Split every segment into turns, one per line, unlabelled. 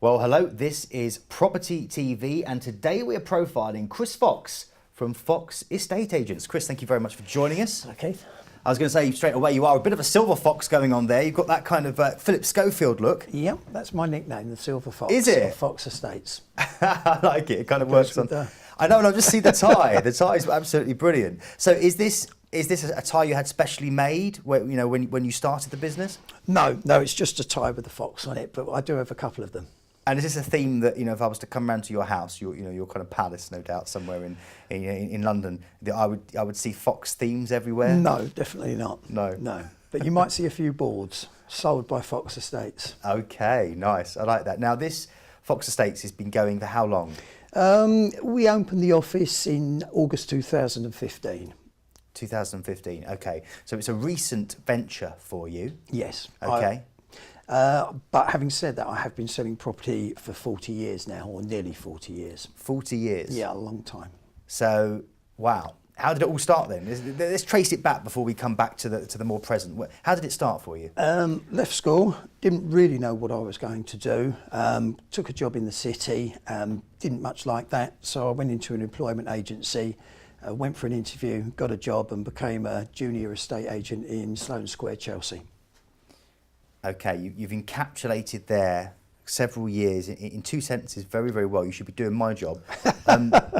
Well, hello, this is Property TV, and today we are profiling Chris Fox from Fox Estate Agents. Chris, thank you very much for joining us.
Okay.
I was going to say straight away, you are a bit of a silver fox going on there. You've got that kind of Philip Schofield look.
Yep, that's my nickname, the Silver Fox.
Is it?
Of Fox Estates.
I like it. It kind of works on.
The...
I know, and I just see the tie. The tie is absolutely brilliant. So, is this a tie you had specially made, when you started the business?
No, it's just a tie with a fox on it, but I do have a couple of them.
And is this a theme that, if I was to come round to your house, your kind of palace, no doubt, somewhere in London, that I would see fox themes everywhere?
No, definitely not. No. But you might see a few boards sold by Fox Estates.
Okay, nice. I like that. Now, this Fox Estates has been going for how long?
We opened the office in August 2015.
2015, okay. So it's a recent venture for you.
Yes.
Okay.
But having said that, I have been selling property for 40 years now, or nearly 40 years.
40 years?
Yeah, a long time.
So, wow. How did it all start then? Let's trace it back before we come back to the more present. How did it start for you?
Left school, didn't really know what I was going to do. Took a job in the city, didn't much like that, so I went into an employment agency, went for an interview, got a job and became a junior estate agent in Sloane Square, Chelsea.
Okay, you've encapsulated there several years in two sentences very, very well. You should be doing my job.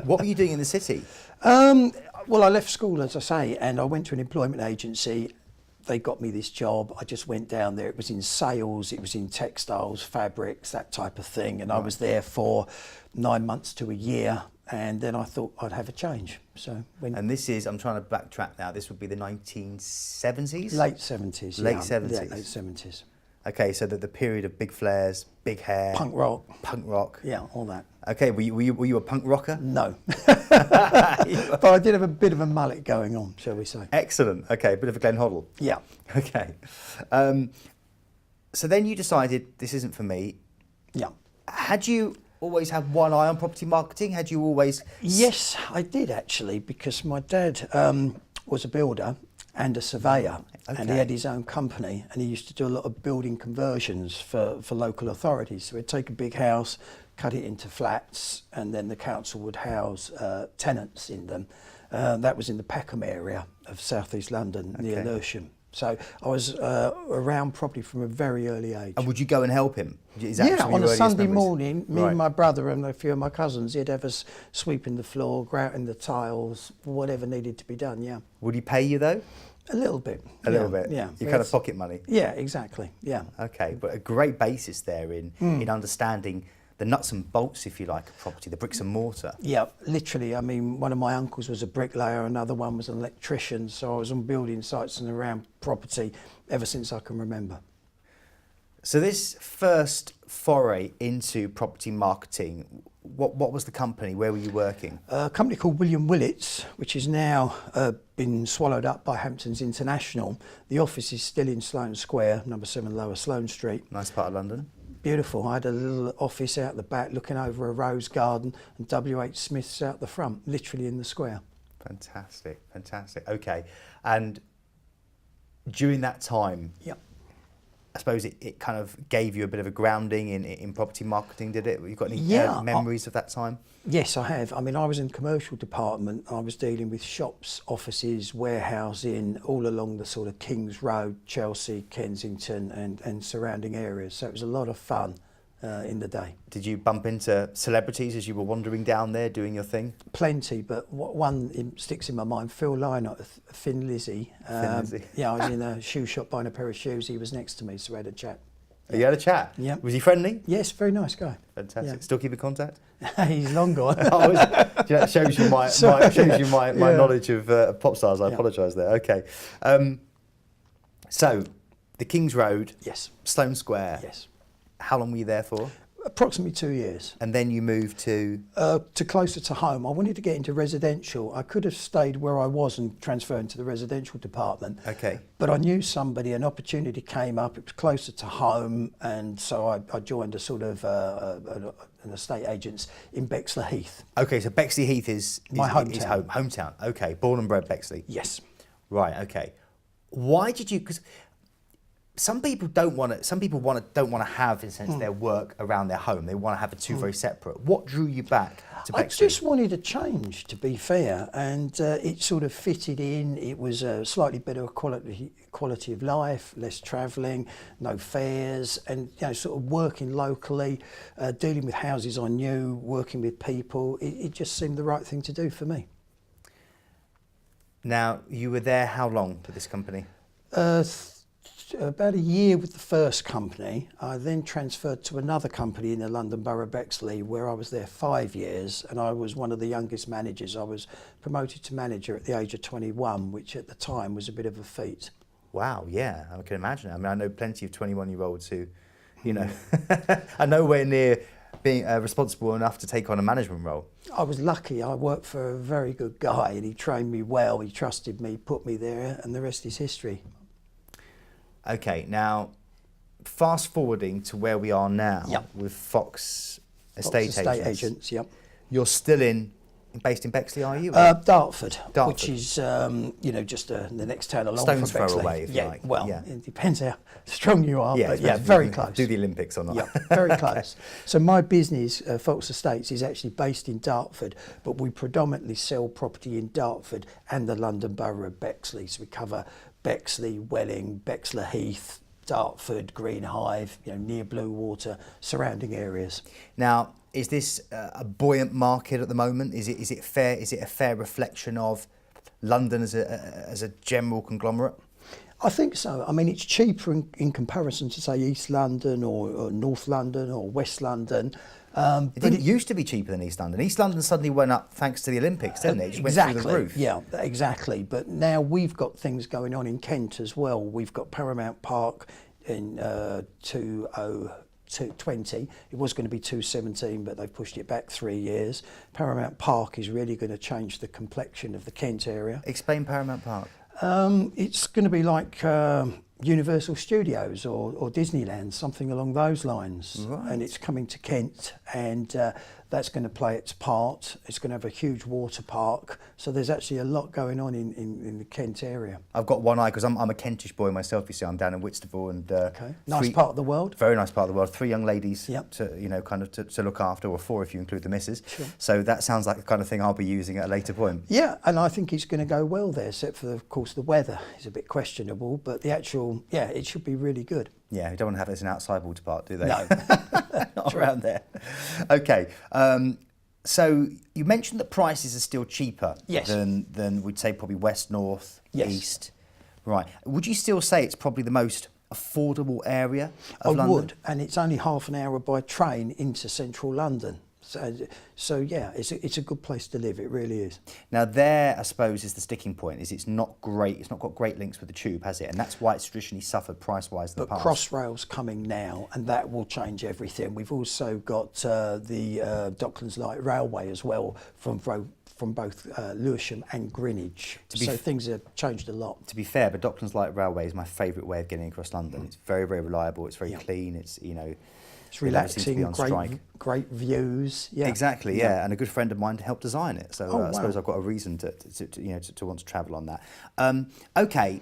What were you doing in the city?
Well, I left school, as I say, and I went to an employment agency. They got me this job. I just went down there. It was in sales, it was in textiles, fabrics, that type of thing. And I was there for 9 months to a year. And then I thought I'd have a change.
And this is, I'm trying to backtrack now, this would be the 1970s?
Late 70s.
Late
yeah.
70s?
Yeah, late 70s.
Okay, so the period of big flares, big hair.
Punk rock.
Punk rock.
Yeah, all that.
Okay, were you a punk rocker?
No. But I did have a bit of a mullet going on, shall we say.
Excellent. Okay, a bit of a Glenn Hoddle.
Yeah.
Okay. So then you decided this isn't for me.
Yeah.
Had you always had one eye on property marketing? Had you always...
Yes, I did actually, because my dad was a builder and a surveyor, and he had his own company, and he used to do a lot of building conversions for local authorities. So he'd take a big house, cut it into flats, and then the council would house tenants in them. That was in the Peckham area of South East London, near Lewisham. So I was around property from a very early age.
And would you go and help him? Is that
Yeah, on a Sunday
memories?
morning, me and my brother and a few of my cousins, he'd have us sweeping the floor, grouting the tiles, whatever needed to be done, yeah.
Would he pay you though?
A little bit.
A little bit?
Yeah.
Your kind of pocket money?
Yeah, exactly, yeah.
Okay, but a great basis there in understanding the nuts and bolts, if you like, of property, the bricks and mortar.
Yeah, literally. I mean, one of my uncles was a bricklayer, another one was an electrician, so I was on building sites and around property ever since I can remember.
So this first foray into property marketing, what was the company? Where were you working?
A company called William Willits, which is now been swallowed up by Hamptons International. The office is still in Sloane Square, number 7 Lower Sloane Street.
Nice part of London.
Beautiful. I had a little office out the back looking over a rose garden, and W.H. Smith's out the front, literally in the square.
Fantastic, fantastic. Okay, and during that time,
Yep.
I suppose it kind of gave you a bit of a grounding in property marketing, did it? You got any memories of that time?
Yes, I have. I mean, I was in the commercial department. I was dealing with shops, offices, warehousing, all along the sort of Kings Road, Chelsea, Kensington and surrounding areas. So it was a lot of fun in the day.
Did you bump into celebrities as you were wandering down there doing your thing?
Plenty, but one sticks in my mind, Phil Lynott, Thin Lizzy. Yeah, I was in a shoe shop buying a pair of shoes. He was next to me, so we had a chat.
You had a chat?
Yeah.
Was he friendly?
Yes, very nice guy.
Fantastic.
Yeah.
Still keep in contact?
He's long gone.
That shows you my knowledge of pop stars. I apologise there. Okay. So, the Kings Road,
Yes.
Sloane Square.
Yes.
How long were you there for?
Approximately 2 years.
And then you moved to?
Closer to home. I wanted to get into residential. I could have stayed where I was and transferred into the residential department.
Okay.
But I knew somebody, an opportunity came up, it was closer to home, and so I joined a sort of an estate agents in Bexley Heath.
Okay, so Bexley Heath is
my hometown.
Is hometown. Okay, born and bred Bexley.
Yes.
Right, okay. Why did you, because some people don't want to. Some people don't want to have, in a sense, their work around their home. They want to have the two very separate. What drew you back to
I
Bexley?
just wanted a change, to be fair, and it sort of fitted in. It was a slightly better quality of life, less travelling, no fares, and sort of working locally, dealing with houses I knew, working with people. It just seemed the right thing to do for me.
Now, you were there how long for this company?
About a year with the first company. I then transferred to another company in the London Borough of Bexley, where I was there 5 years, and I was one of the youngest managers. I was promoted to manager at the age of 21, which at the time was a bit of a feat.
Wow, yeah, I can imagine. I mean, I know plenty of 21-year-olds who, are nowhere near being responsible enough to take on a management role.
I was lucky. I worked for a very good guy, and he trained me well. He trusted me, put me there, and the rest is history.
Okay, now fast forwarding to where we are now
Yep.
with Fox Estate Agents.
Yep.
You're still based in Bexley, are you?
Dartford,
Dartford.
which is just the next town along
Stone's
from
throw
Bexley.
away, if you like.
Well,
Yeah.
it depends how strong you are, but
it's basically
very
you can
close.
Do the Olympics or not?
Yeah, very close. So my business, Fox Estates, is actually based in Dartford, but we predominantly sell property in Dartford and the London Borough of Bexley. So we cover Bexley, Welling, Bexley Heath, Dartford, Green Hive, near Blue Water, surrounding areas.
Now, is this a buoyant market at the moment? Is it fair? Is it a fair reflection of London as a general conglomerate?
I think so. I mean, it's cheaper in comparison to, say, East London or North London or West London.
It didn't used to be cheaper than East London. East London suddenly went up thanks to the Olympics, didn't it? It just
Exactly.
went through the roof.
Yeah, exactly. But now we've got things going on in Kent as well. We've got Paramount Park in 2020. It was going to be 2017, but they pushed it back 3 years. Paramount Park is really going to change the complexion of the Kent area.
Explain Paramount Park.
It's going to be like Universal Studios or Disneyland, something along those lines.
Right.
And it's coming to Kent, and that's going to play its part. It's going to have a huge water park. So there's actually a lot going on in the Kent area.
I've got one eye because I'm a Kentish boy myself. You see, I'm down in Whitstable, and
Okay. Nice part of the world.
Very nice part of the world. 3 young ladies
Yep.
to look after, or 4 if you include the missus.
Sure.
So that sounds like the kind of thing I'll be using at a later point.
Yeah, and I think it's going to go well there, except for, of course, the weather is a bit questionable. But the actual, it should be really good.
Yeah, you don't want to have it as an outside water park, do they?
No.
Not around there. Okay. So you mentioned that prices are still cheaper
Yes.
than we'd say probably west, north,
Yes.
east. Right. Would you still say it's probably the most affordable area of
I
London?
would, and it's only half an hour by train into central London. So yeah, it's a good place to live. It really is.
Now there, I suppose, is the sticking point. It's not great. It's not got great links with the tube, has it? And that's why it's traditionally suffered price-wise in the
But
past.
Crossrail's coming now, and that will change everything. We've also got the Docklands Light Railway as well from both Lewisham and Greenwich. So things have changed a lot.
To be fair, but Docklands Light Railway is my favourite way of getting across London. It's very, very reliable. It's very clean. It's
It's
it never seems to be
relaxing,
on strike.
great views. Yeah.
Exactly, yeah. And a good friend of mine helped design it, so I suppose
wow.
I've got a reason to want to travel on that. Okay,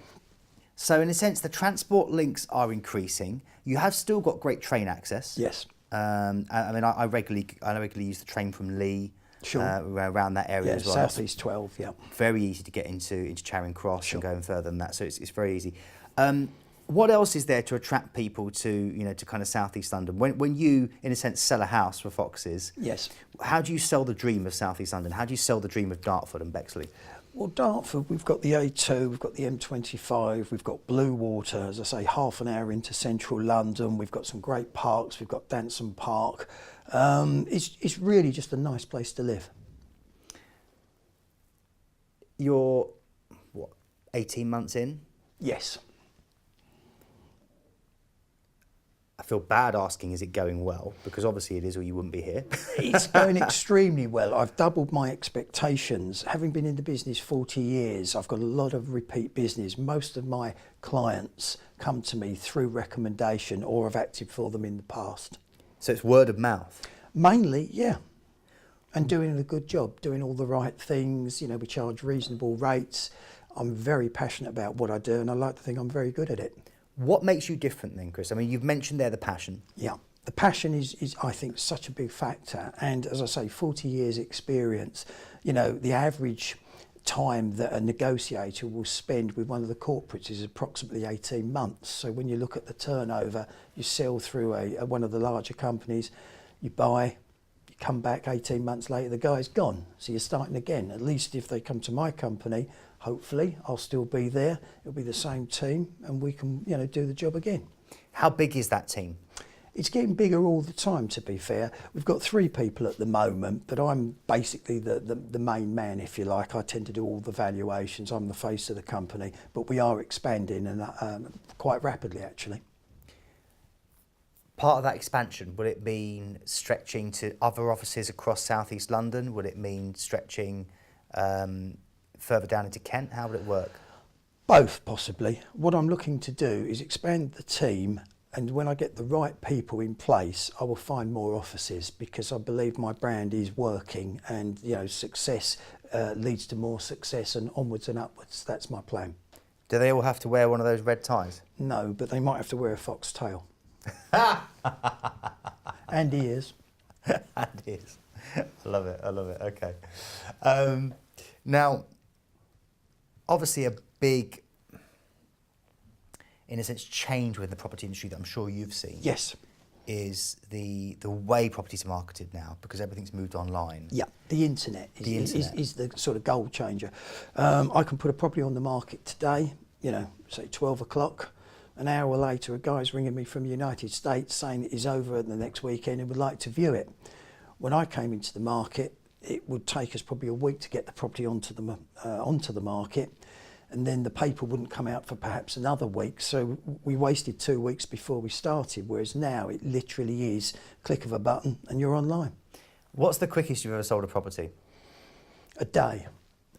so in a sense, the transport links are increasing. You have still got great train access.
Yes.
I mean, I regularly use the train from Lee.
Sure.
Around that area
Yeah,
as well.
South East 12. Yeah.
Very easy to get into Charing Cross
Sure.
and going further than that, so it's very easy. What else is there to attract people to kind of South East London? When you, in a sense, sell a house for Foxes,
Yes.
how do you sell the dream of South East London? How do you sell the dream of Dartford and Bexley?
Well, Dartford, we've got the A2, we've got the M25, we've got Blue Water, as I say, half an hour into central London. We've got some great parks, we've got Danson Park. It's really just a nice place to live.
You're, 18 months in?
Yes.
I feel bad asking, is it going well? Because obviously it is, or you wouldn't be here.
It's going extremely well. I've doubled my expectations. Having been in the business 40 years, I've got a lot of repeat business. Most of my clients come to me through recommendation or have acted for them in the past.
So it's word of mouth.
Mainly, yeah. And doing a good job, doing all the right things. We charge reasonable rates. I'm very passionate about what I do, and I like to think I'm very good at it.
What makes you different then, Chris? I mean, you've mentioned there the passion.
Yeah, the passion is I think such a big factor, and as I say, 40 years experience. You know, the average time that a negotiator will spend with one of the corporates is approximately 18 months. So when you look at the turnover, you sell through one of the larger companies, you buy, you come back 18 months later, the guy's gone. So you're starting again. At least if they come to my company, hopefully I'll still be there. It'll be the same team and we can, you know, do the job again.
How big is that team?
It's getting bigger all the time, to be fair. We've got 3 people at the moment, but I'm basically the main man, if you like. I tend to do all the valuations. I'm the face of the company, but we are expanding and quite rapidly, actually.
Part of that expansion, will it mean stretching to other offices across South East London? Will it mean stretching further down into Kent? How would it work?
Both, possibly. What I'm looking to do is expand the team, and when I get the right people in place, I will find more offices, because I believe my brand is working, and you know, success leads to more success, and onwards and upwards. That's my plan.
Do they all have to wear one of those red ties?
No, but they might have to wear a fox tail. And ears.
And ears. I love it. I love it. Okay. Now, obviously a big, in a sense, change within the property industry that I'm sure you've seen.
Yes.
Is the way properties are marketed now, because everything's moved online.
Yeah, the internet is the sort of goal changer. I can put a property on the market today, you know, say 12 o'clock. An hour later, a guy's ringing me from the United States saying it is over the next weekend and would like to view it. When I came into the market, it would take us probably a week to get the property onto the market, and then the paper wouldn't come out for perhaps another week. So we wasted 2 weeks before we started, whereas now it literally is click of a button and you're online.
What's the quickest you've ever sold a property?
A day.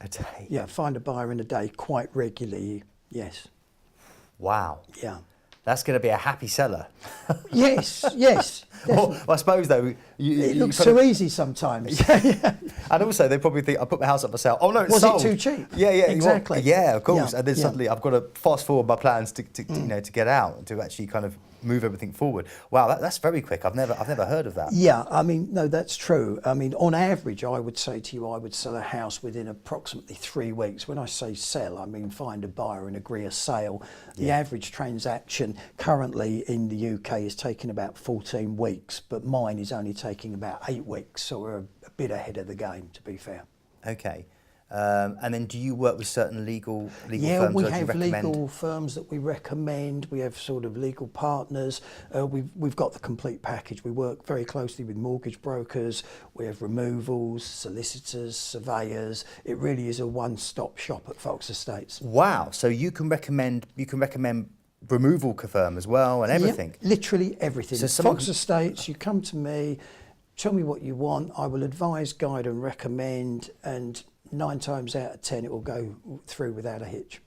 A day?
Yeah, find a buyer in a day quite regularly, yes.
Wow.
Yeah.
That's going to be a happy seller.
Yes, yes.
Well, I suppose though,
It looks too easy sometimes.
And also they probably think, I put my house up for sale. Oh no, it's sold.
Was it too cheap?
Yeah, yeah,
Exactly.
Yeah, of course.
Yeah,
And then
yeah.
suddenly I've got to fast forward my plans to you know, to get out, to actually kind of move everything forward. Wow, that's very quick. I've never heard of that.
Yeah, I mean, no, that's true. I mean, on average, I would say to you, I would sell a house within approximately 3 weeks. When I say sell, I mean find a buyer and agree a sale. The average transaction currently in the UK is taking about 14 weeks, but mine is only taking about 8 weeks. So we're a bit ahead of the game, to be fair.
Okay. And then do you work with certain legal
Yeah,
firms?
we
or do you
have
recommend?
legal firms that we recommend. We have sort of legal partners. We've got the complete package. We work very closely with mortgage brokers. We have removals, solicitors, surveyors. It really is a one-stop shop at Fox Estates.
Wow. So you can recommend removal firm as well and everything.
Yeah, literally everything.
So
Fox Estates, you come to me, tell me what you want. I will advise, guide and recommend, and 9 times out of 10 it will go through without a hitch.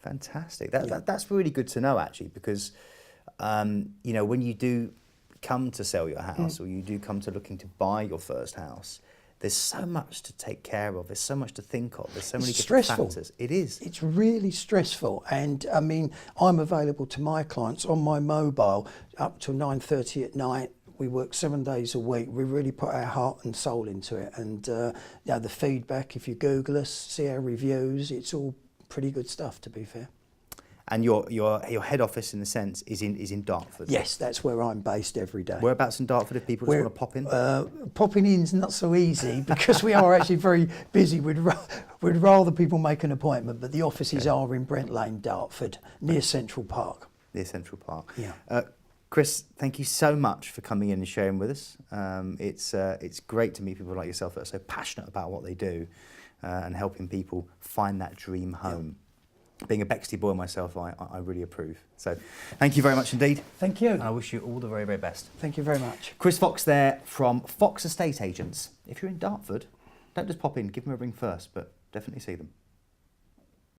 Fantastic. That's really good to know, actually, because you know, when you do come to sell your house or you do come to looking to buy your first house, there's so much to take care of. There's so much to think of. There's so many different factors. It is.
It's really stressful. And I mean, I'm available to my clients on my mobile up till 9:30 at night. We work 7 days a week. We really put our heart and soul into it. And you know, the feedback, if you Google us, see our reviews, it's all pretty good stuff, to be fair.
And your head office, in a sense, is in Dartford.
Yes, that's where I'm based every day.
Whereabouts in Dartford, if people just want to pop in?
Popping in's not so easy because we are actually very busy. We'd rather people make an appointment, but the offices are in Brent Lane, Dartford, near Central Park.
Near Central Park.
Yeah.
Chris, thank you so much for coming in and sharing with us. It's great to meet people like yourself that are so passionate about what they do and helping people find that dream home. Being a Bexley boy myself, I really approve. So thank you very much indeed.
Thank you.
And I wish you all the very, very best.
Thank you very much.
Chris Fox there from Fox Estate Agents. If you're in Dartford, don't just pop in, give them a ring first, but definitely see them.